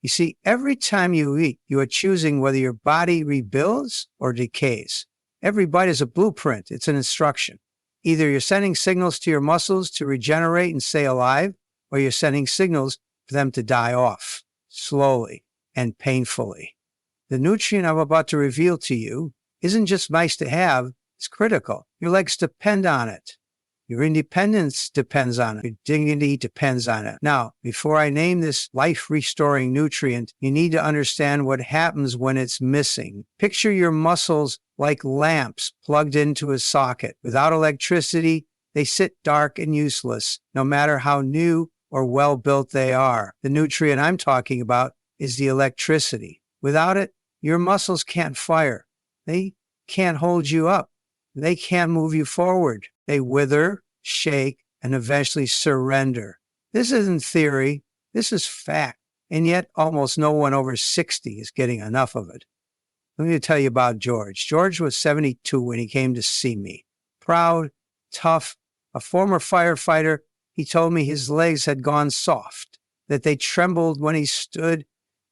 You see, every time you eat, you are choosing whether your body rebuilds or decays. Every bite is a blueprint. It's an instruction. Either you're sending signals to your muscles to regenerate and stay alive, or you're sending signals for them to die off slowly and painfully. The nutrient I'm about to reveal to you isn't just nice to have, it's critical. Your legs depend on it. Your independence depends on it. Your dignity depends on it. Now, before I name this life-restoring nutrient, you need to understand what happens when it's missing. Picture your muscles like lamps plugged into a socket. Without electricity, they sit dark and useless, no matter how new or well-built they are. The nutrient I'm talking about is the electricity. Without it, your muscles can't fire. They can't hold you up. They can't move you forward. They wither, shake, and eventually surrender. This isn't theory. This is fact. And yet almost no one over 60 is getting enough of it. Let me tell you about George. George was 72 when he came to see me. Proud, tough, a former firefighter. He told me his legs had gone soft, that they trembled when he stood,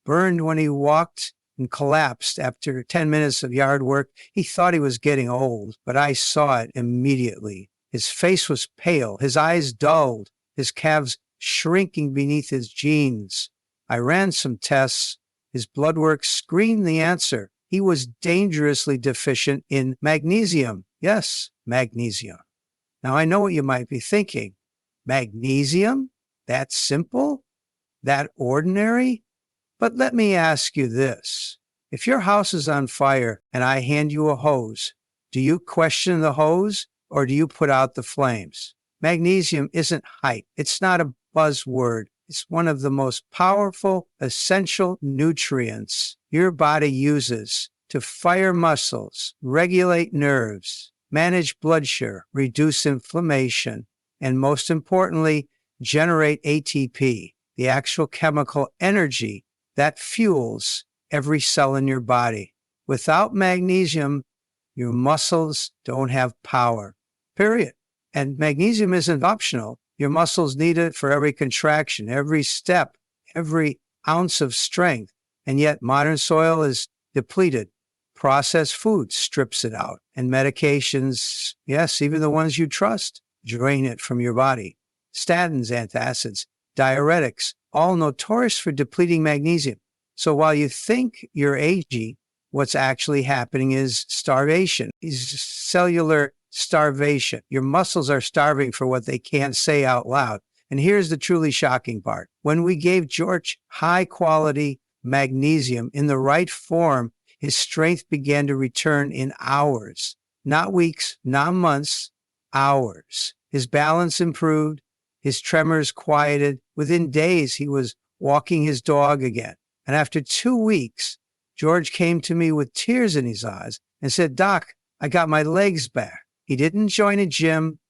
burned when he walked, and collapsed after 10 minutes of yard work. He thought he was getting old, but I saw it immediately. His face was pale, his eyes dulled, his calves shrinking beneath his jeans. I ran some tests. His blood work screamed the answer. He was dangerously deficient in magnesium. Yes, magnesium. Now I know what you might be thinking. Magnesium? That simple? That ordinary? But let me ask you this. If your house is on fire and I hand you a hose, do you question the hose or do you put out the flames? Magnesium isn't hype. It's not a buzzword. It's one of the most powerful, essential nutrients your body uses to fire muscles, regulate nerves, manage blood sugar, reduce inflammation, and most importantly, generate ATP, the actual chemical energy that fuels every cell in your body. Without magnesium, your muscles don't have power, period. And magnesium isn't optional. Your muscles need it for every contraction, every step, every ounce of strength. And yet modern soil is depleted. Processed food strips it out. And medications, yes, even the ones you trust, drain it from your body. Statins, antacids, diuretics, all notorious for depleting magnesium. So while you think you're aging, what's actually happening is starvation, is cellular starvation. Your muscles are starving for what they can't say out loud. And here's the truly shocking part. When we gave George high-quality magnesium in the right form, his strength began to return in hours, not weeks, not months, hours. His balance improved. His tremors quieted. Within days, he was walking his dog again. And after 2 weeks, George came to me with tears in his eyes and said, "Doc, I got my legs back." He didn't join a gym.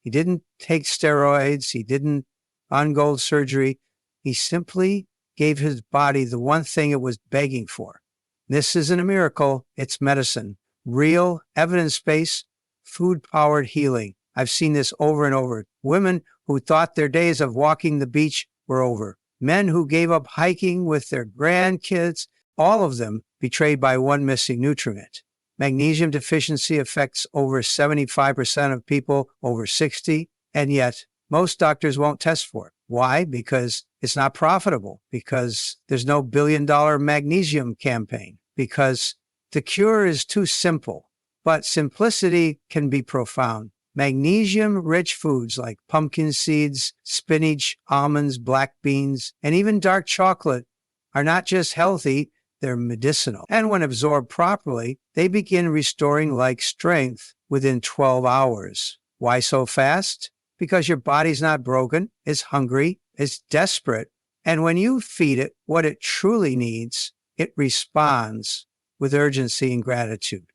He didn't take steroids. He didn't undergo surgery. He simply gave his body the one thing it was begging for. This isn't a miracle. It's medicine. Real, evidence-based, food-powered healing. I've seen this over and over. Women who thought their days of walking the beach were over. Men who gave up hiking with their grandkids, all of them betrayed by one missing nutrient. Magnesium deficiency affects over 75% of people over 60, and yet most doctors won't test for it. Why? Because it's not profitable, because there's no billion-dollar magnesium campaign, because the cure is too simple, but simplicity can be profound. Magnesium-rich foods like pumpkin seeds, spinach, almonds, black beans, and even dark chocolate are not just healthy, they're medicinal. And when absorbed properly, they begin restoring like strength within 12 hours. Why so fast? Because your body's not broken, it's hungry, it's desperate. And when you feed it what it truly needs, it responds with urgency and gratitude.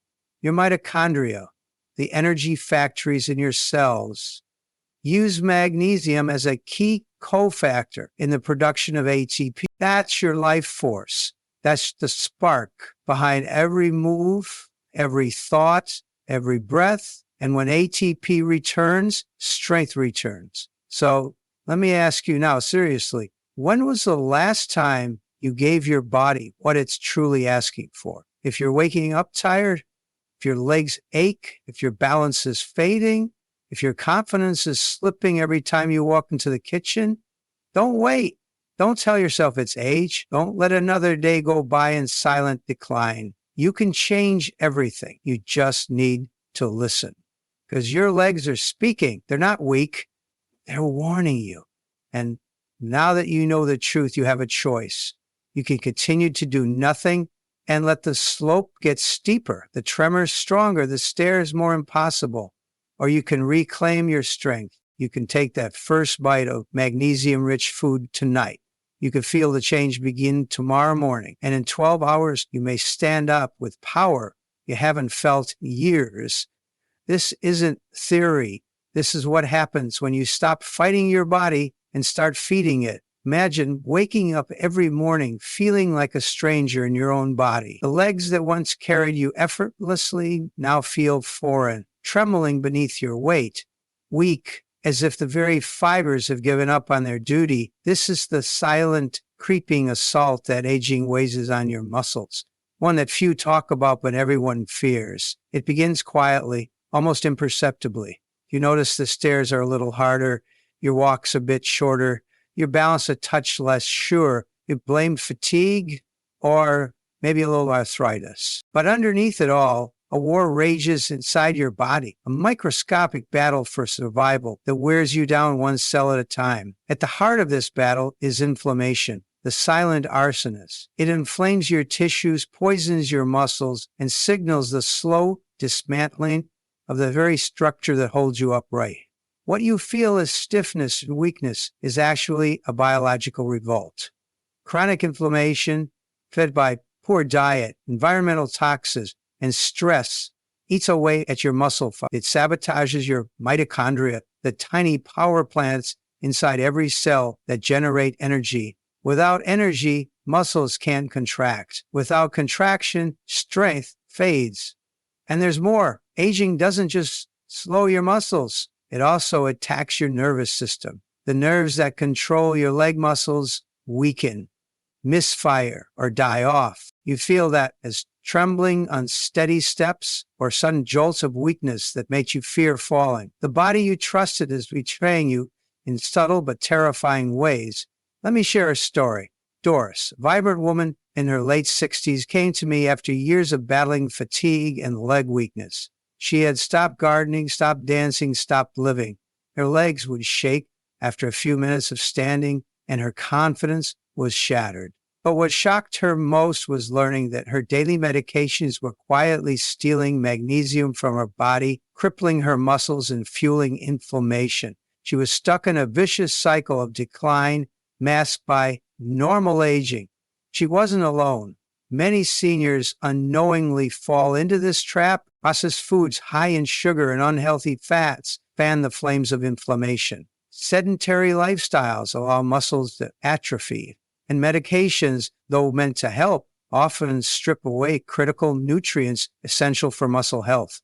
Your mitochondria, the energy factories in your cells, use magnesium as a key cofactor in the production of ATP. That's your life force. That's the spark behind every move, every thought, every breath. And when ATP returns, strength returns. So let me ask you now, seriously, when was the last time You gave your body what it's truly asking for. If you're waking up tired, if your legs ache, if your balance is fading, if your confidence is slipping every time you walk into the kitchen, don't wait. Don't tell yourself it's age. Don't let another day go by in silent decline. You can change everything. You just need to listen. Because your legs are speaking. They're not weak. They're warning you. And now that you know the truth, you have a choice. You can continue to do nothing and let the slope get steeper, the tremors stronger, the stairs more impossible. Or you can reclaim your strength. You can take that first bite of magnesium-rich food tonight. You can feel the change begin tomorrow morning. And in 12 hours, you may stand up with power you haven't felt in years. This isn't theory. This is what happens when you stop fighting your body and start feeding it. Imagine waking up every morning feeling like a stranger in your own body. The legs that once carried you effortlessly now feel foreign, trembling beneath your weight, weak, as if the very fibers have given up on their duty. This is the silent, creeping assault that aging wagers on your muscles, one that few talk about but everyone fears. It begins quietly, almost imperceptibly. You notice the stairs are a little harder, your walk's a bit shorter, your balance a touch less sure. You blame fatigue or maybe a little arthritis. But underneath it all, a war rages inside your body, a microscopic battle for survival that wears you down one cell at a time. At the heart of this battle is inflammation, the silent arsonist. It inflames your tissues, poisons your muscles, and signals the slow dismantling of the very structure that holds you upright. What you feel as stiffness and weakness is actually a biological revolt. Chronic inflammation, fed by poor diet, environmental toxins, and stress, eats away at your muscle fiber. It sabotages your mitochondria, the tiny power plants inside every cell that generate energy. Without energy, muscles can't contract. Without contraction, strength fades. And there's more. Aging doesn't just slow your muscles. It also attacks your nervous system. The nerves that control your leg muscles weaken, misfire, or die off. You feel that as trembling, unsteady steps or sudden jolts of weakness that make you fear falling. The body you trusted is betraying you in subtle but terrifying ways. Let me share a story. Doris, a vibrant woman in her late 60s, came to me after years of battling fatigue and leg weakness. She had stopped gardening, stopped dancing, stopped living. Her legs would shake after a few minutes of standing, and her confidence was shattered. But what shocked her most was learning that her daily medications were quietly stealing magnesium from her body, crippling her muscles and fueling inflammation. She was stuck in a vicious cycle of decline, masked by normal aging. She wasn't alone. Many seniors unknowingly fall into this trap. Processed foods high in sugar and unhealthy fats fan the flames of inflammation. Sedentary lifestyles allow muscles to atrophy, and medications, though meant to help, often strip away critical nutrients essential for muscle health.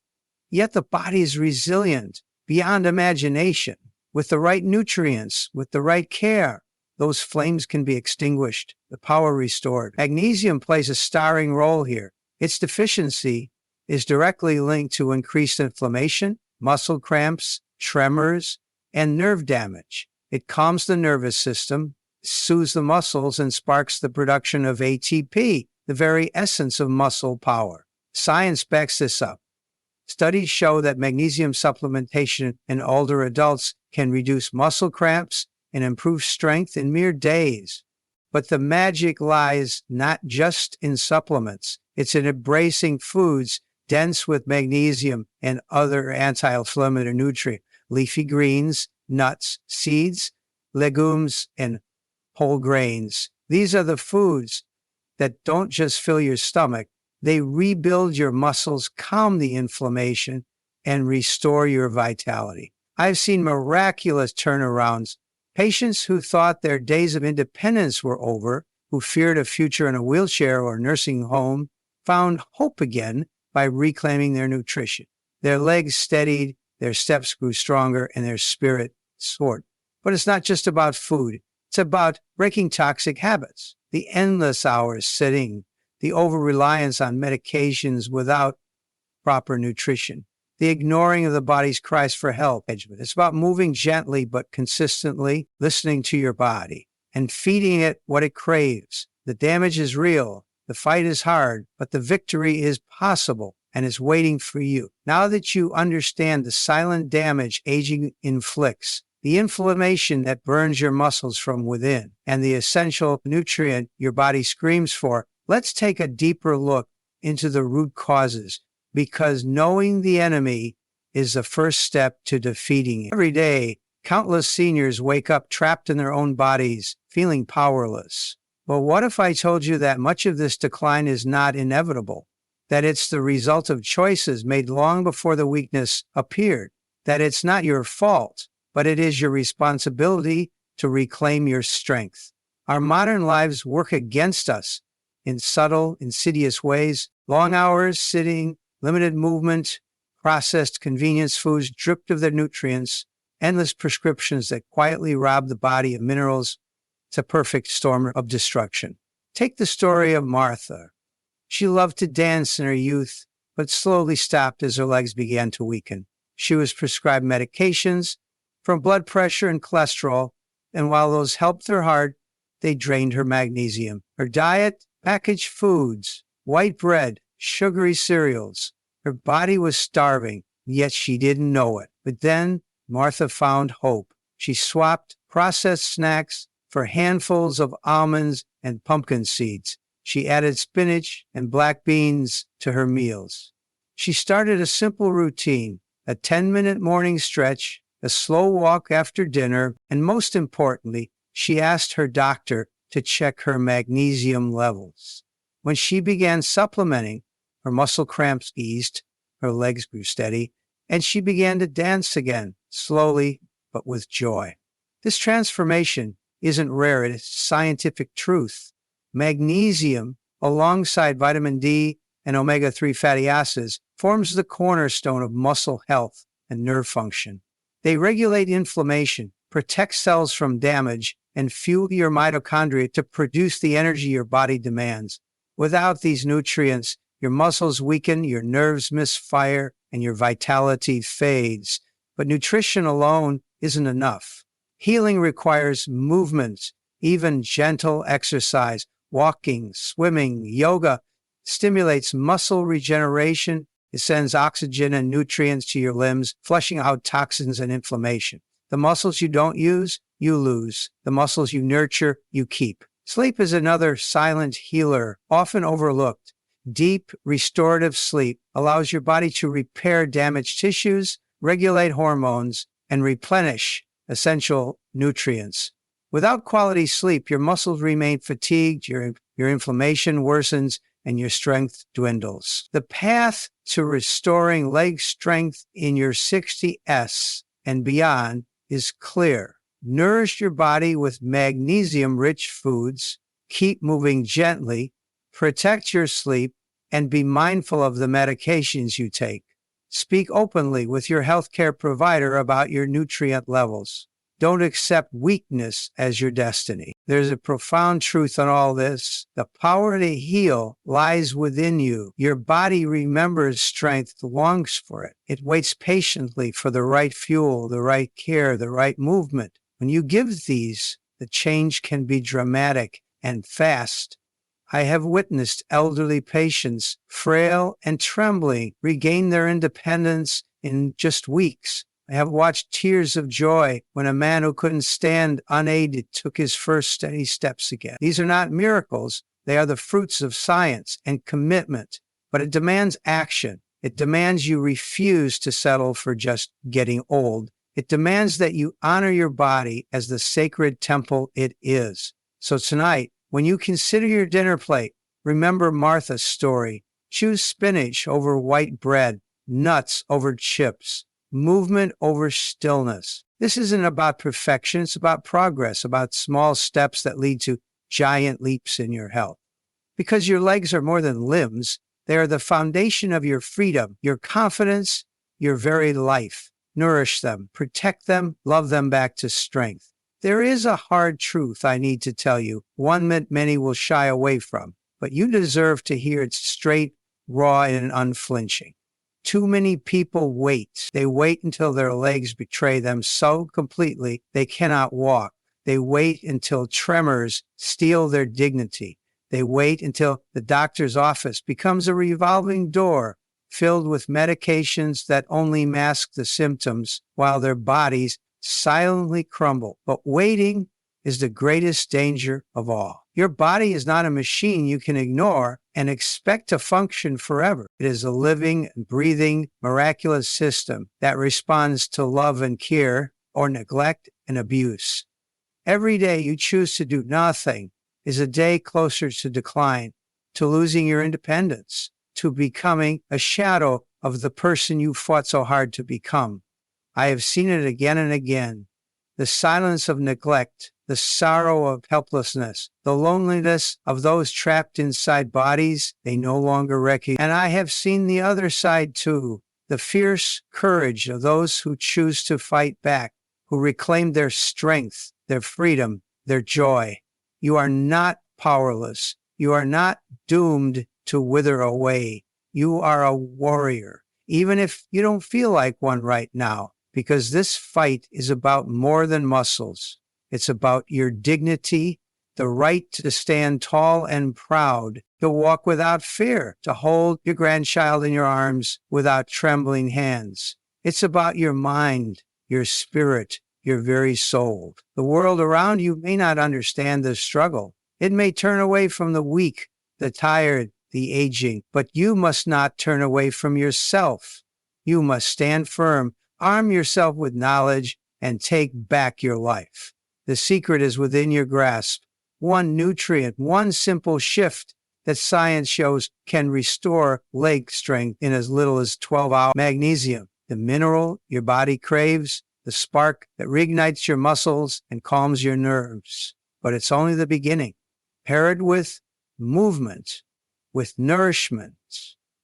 Yet the body is resilient beyond imagination. With the right nutrients, with the right care, those flames can be extinguished, the power restored. Magnesium plays a starring role here. Its deficiency is directly linked to increased inflammation, muscle cramps, tremors, and nerve damage. It calms the nervous system, soothes the muscles, and sparks the production of ATP, the very essence of muscle power. Science backs this up. Studies show that magnesium supplementation in older adults can reduce muscle cramps and improve strength in mere days. But the magic lies not just in supplements. It's in embracing foods dense with magnesium and other anti-inflammatory nutrients, leafy greens, nuts, seeds, legumes, and whole grains. These are the foods that don't just fill your stomach. They rebuild your muscles, calm the inflammation, and restore your vitality. I've seen miraculous turnarounds. Patients who thought their days of independence were over, who feared a future in a wheelchair or nursing home, found hope again by reclaiming their nutrition. Their legs steadied, their steps grew stronger, and their spirit soared. But it's not just about food. It's about breaking toxic habits. the endless hours sitting, the over-reliance on medications without proper nutrition, the ignoring of the body's cries for help. It's about moving gently but consistently, listening to your body, and feeding it what it craves. The damage is real, the fight is hard, but the victory is possible and is waiting for you. Now that you understand the silent damage aging inflicts, the inflammation that burns your muscles from within, and the essential nutrient your body screams for, let's take a deeper look into the root causes, because knowing the enemy is the first step to defeating it. Every day, countless seniors wake up trapped in their own bodies, feeling powerless. Well, what if I told you that much of this decline is not inevitable, that it's the result of choices made long before the weakness appeared, that it's not your fault, but it is your responsibility to reclaim your strength? Our modern lives work against us in subtle, insidious ways. Long hours sitting, limited movement, processed convenience foods stripped of their nutrients, endless prescriptions that quietly rob the body of minerals. It's a perfect storm of destruction. Take the story of Martha. She loved to dance in her youth, but slowly stopped as her legs began to weaken. She was prescribed medications for blood pressure and cholesterol, and while those helped her heart, they drained her magnesium. Her diet, packaged foods, white bread, sugary cereals. Her body was starving, yet she didn't know it. But then Martha found hope. She swapped processed snacks for handfuls of almonds and pumpkin seeds. She added spinach and black beans to her meals. She started a simple routine, a 10-minute morning stretch, a slow walk after dinner, and most importantly, she asked her doctor to check her magnesium levels. When she began supplementing, her muscle cramps eased, her legs grew steady, and she began to dance again, slowly but with joy. This transformation isn't rare, it's scientific truth. Magnesium, alongside vitamin D and omega-3 fatty acids, forms the cornerstone of muscle health and nerve function. They regulate inflammation, protect cells from damage, and fuel your mitochondria to produce the energy your body demands. Without these nutrients, your muscles weaken, your nerves misfire, and your vitality fades. But nutrition alone isn't enough. Healing requires movement, even gentle exercise. Walking, swimming, yoga stimulates muscle regeneration. It sends oxygen and nutrients to your limbs, flushing out toxins and inflammation. The muscles you don't use, you lose. The muscles you nurture, you keep. Sleep is another silent healer, often overlooked. Deep, restorative sleep allows your body to repair damaged tissues, regulate hormones, and replenish essential nutrients. Without quality sleep, your muscles remain fatigued, your inflammation worsens, and your strength dwindles. The path to restoring leg strength in your 60s and beyond is clear. Nourish your body with magnesium-rich foods, keep moving gently, protect your sleep, and be mindful of the medications you take. Speak openly with your healthcare provider about your nutrient levels. Don't accept weakness as your destiny. There's a profound truth in all this. The power to heal lies within you. Your body remembers strength, longs for it. It waits patiently for the right fuel, the right care, the right movement. When you give these, the change can be dramatic and fast. I have witnessed elderly patients, frail and trembling, regain their independence in just weeks. I have watched tears of joy when a man who couldn't stand unaided took his first steady steps again. These are not miracles. They are the fruits of science and commitment, but it demands action. It demands you refuse to settle for just getting old. It demands that you honor your body as the sacred temple it is. So tonight, when you consider your dinner plate, remember Martha's story. Choose spinach over white bread, nuts over chips, movement over stillness. This isn't about perfection. It's about progress, about small steps that lead to giant leaps in your health. Because your legs are more than limbs. They are the foundation of your freedom, your confidence, your very life. Nourish them, protect them, love them back to strength. There is a hard truth I need to tell you, one that many will shy away from, but you deserve to hear it straight, raw, and unflinching. Too many people wait. They wait until their legs betray them so completely they cannot walk. They wait until tremors steal their dignity. They wait until the doctor's office becomes a revolving door filled with medications that only mask the symptoms while their bodies silently crumble. But waiting is the greatest danger of all. Your body is not a machine you can ignore and expect to function forever. It is a living, breathing, miraculous system that responds to love and care or neglect and abuse. Every day you choose to do nothing is a day closer to decline, to losing your independence, to becoming a shadow of the person you fought so hard to become. I have seen it again and again. The silence of neglect, the sorrow of helplessness, the loneliness of those trapped inside bodies they no longer recognize. And I have seen the other side too, the fierce courage of those who choose to fight back, who reclaim their strength, their freedom, their joy. You are not powerless. You are not doomed to wither away. You are a warrior, even if you don't feel like one right now, because this fight is about more than muscles. It's about your dignity, the right to stand tall and proud, to walk without fear, to hold your grandchild in your arms without trembling hands. It's about your mind, your spirit, your very soul. The world around you may not understand the struggle. It may turn away from the weak, the tired, the aging, but you must not turn away from yourself. You must stand firm, arm yourself with knowledge, and take back your life. The secret is within your grasp. One nutrient, one simple shift that science shows can restore leg strength in as little as 12 hours. Magnesium, the mineral your body craves, the spark that reignites your muscles and calms your nerves. But it's only the beginning. Pair it with movement, with nourishment,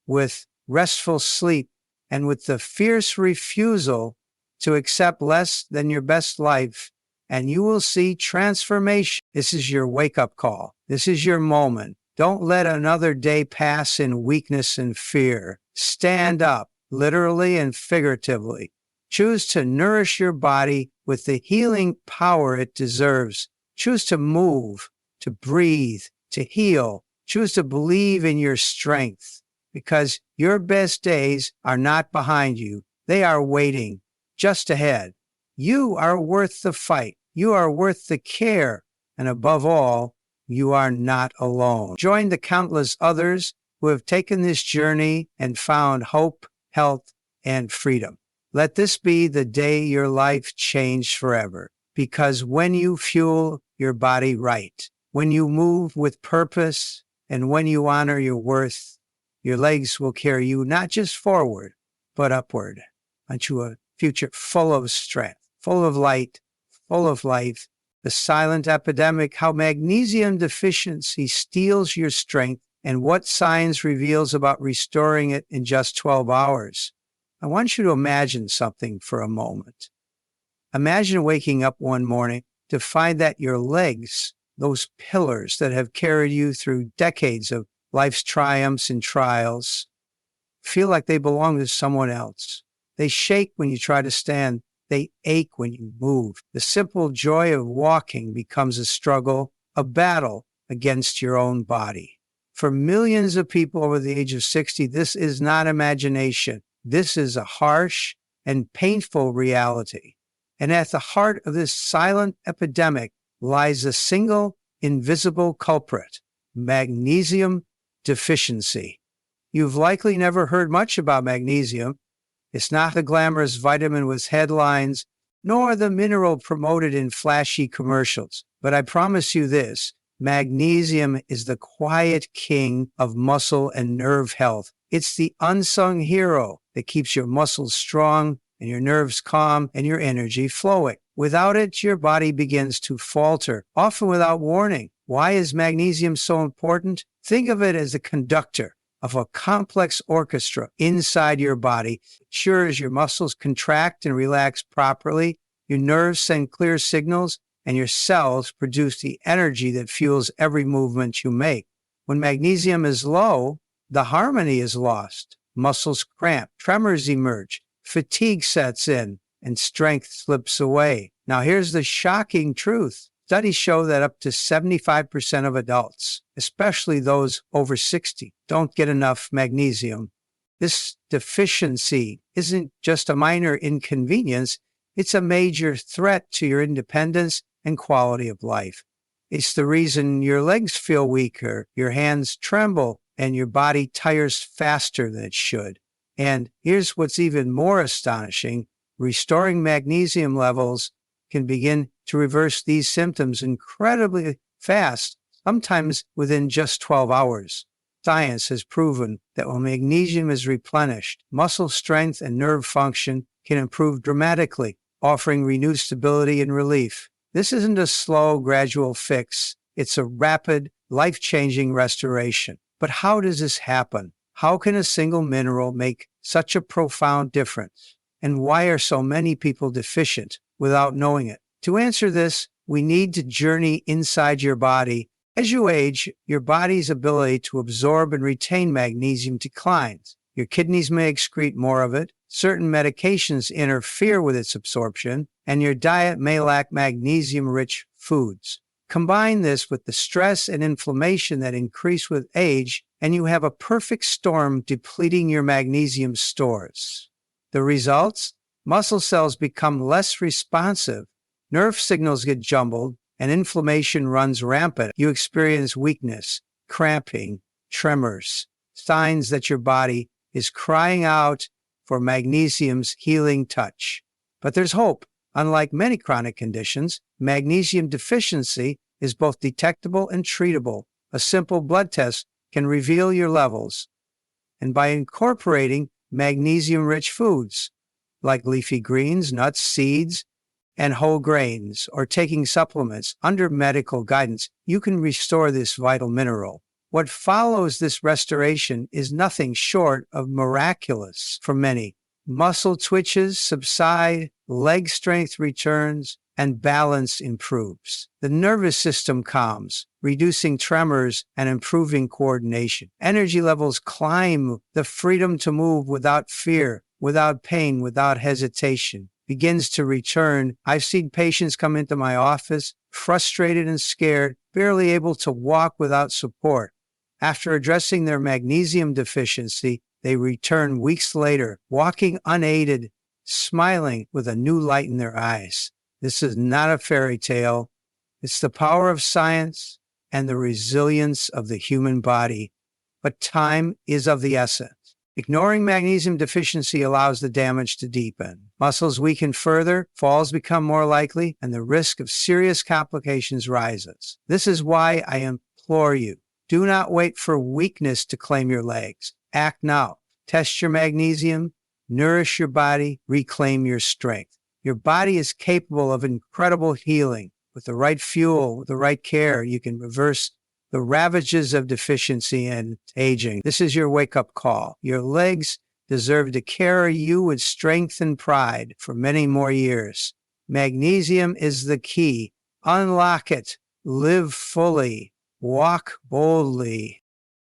with restful sleep, and with the fierce refusal to accept less than your best life, and you will see transformation. This is your wake-up call. This is your moment. Don't let another day pass in weakness and fear. Stand up, literally and figuratively. Choose to nourish your body with the healing power it deserves. Choose to move, to breathe, to heal. Choose to believe in your strength, because your best days are not behind you. They are waiting just ahead. You are worth the fight. You are worth the care. And above all, you are not alone. Join the countless others who have taken this journey and found hope, health, and freedom. Let this be the day your life changed forever. Because when you fuel your body right, when you move with purpose, and when you honor your worth, your legs will carry you not just forward, but upward onto a future full of strength, full of light, full of life. The silent epidemic, how magnesium deficiency steals your strength, and what science reveals about restoring it in just 12 hours. I want you to imagine something for a moment. Imagine waking up one morning to find that your legs, those pillars that have carried you through decades of life's triumphs and trials, feel like they belong to someone else. They shake when you try to stand. They ache when you move. The simple joy of walking becomes a struggle, a battle against your own body. For millions of people over the age of 60, this is not imagination. This is a harsh and painful reality. And at the heart of this silent epidemic lies a single invisible culprit: magnesium deficiency. You've likely never heard much about magnesium. It's not the glamorous vitamin with headlines, nor the mineral promoted in flashy commercials. But I promise you this: magnesium is the quiet king of muscle and nerve health. It's the unsung hero that keeps your muscles strong and your nerves calm and your energy flowing. Without it, your body begins to falter, often without warning. Why is magnesium so important? Think of it as the conductor of a complex orchestra inside your body. It ensures your muscles contract and relax properly, your nerves send clear signals, and your cells produce the energy that fuels every movement you make. When magnesium is low, the harmony is lost. Muscles cramp, tremors emerge, fatigue sets in, and strength slips away. Now here's the shocking truth. Studies show that up to 75% of adults, especially those over 60, don't get enough magnesium. This deficiency isn't just a minor inconvenience, it's a major threat to your independence and quality of life. It's the reason your legs feel weaker, your hands tremble, and your body tires faster than it should. And here's what's even more astonishing. Restoring magnesium levels can begin to reverse these symptoms incredibly fast, sometimes within just 12 hours. Science has proven that when magnesium is replenished, muscle strength and nerve function can improve dramatically, offering renewed stability and relief. This isn't a slow, gradual fix. It's a rapid, life-changing restoration. But how does this happen? How can a single mineral make such a profound difference? And why are so many people deficient without knowing it? To answer this, we need to journey inside your body. As you age, your body's ability to absorb and retain magnesium declines. Your kidneys may excrete more of it, certain medications interfere with its absorption, and your diet may lack magnesium-rich foods. Combine this with the stress and inflammation that increase with age, and you have a perfect storm depleting your magnesium stores. The results? Muscle cells become less responsive, nerve signals get jumbled, and inflammation runs rampant. You experience weakness, cramping, tremors, signs that your body is crying out for magnesium's healing touch. But there's hope. Unlike many chronic conditions, magnesium deficiency is both detectable and treatable. A simple blood test can reveal your levels. And by incorporating magnesium-rich foods like leafy greens, nuts, seeds, and whole grains, or taking supplements under medical guidance, you can restore this vital mineral. What follows this restoration is nothing short of miraculous for many. Muscle twitches subside, leg strength returns, and balance improves. The nervous system calms, reducing tremors and improving coordination. Energy levels climb. The freedom to move without fear, without pain, without hesitation begins to return. I've seen patients come into my office frustrated and scared, barely able to walk without support. After addressing their magnesium deficiency, they return weeks later, walking unaided, smiling with a new light in their eyes. This is not a fairy tale. It's the power of science and the resilience of the human body. But time is of the essence. Ignoring magnesium deficiency allows the damage to deepen. Muscles weaken further, falls become more likely, and the risk of serious complications rises. This is why I implore you, do not wait for weakness to claim your legs. Act now. Test your magnesium, nourish your body, reclaim your strength. Your body is capable of incredible healing. With the right fuel, with the right care, you can reverse the ravages of deficiency and aging. This is your wake-up call. Your legs deserve to carry you with strength and pride for many more years. Magnesium is the key. Unlock it. Live fully. Walk boldly.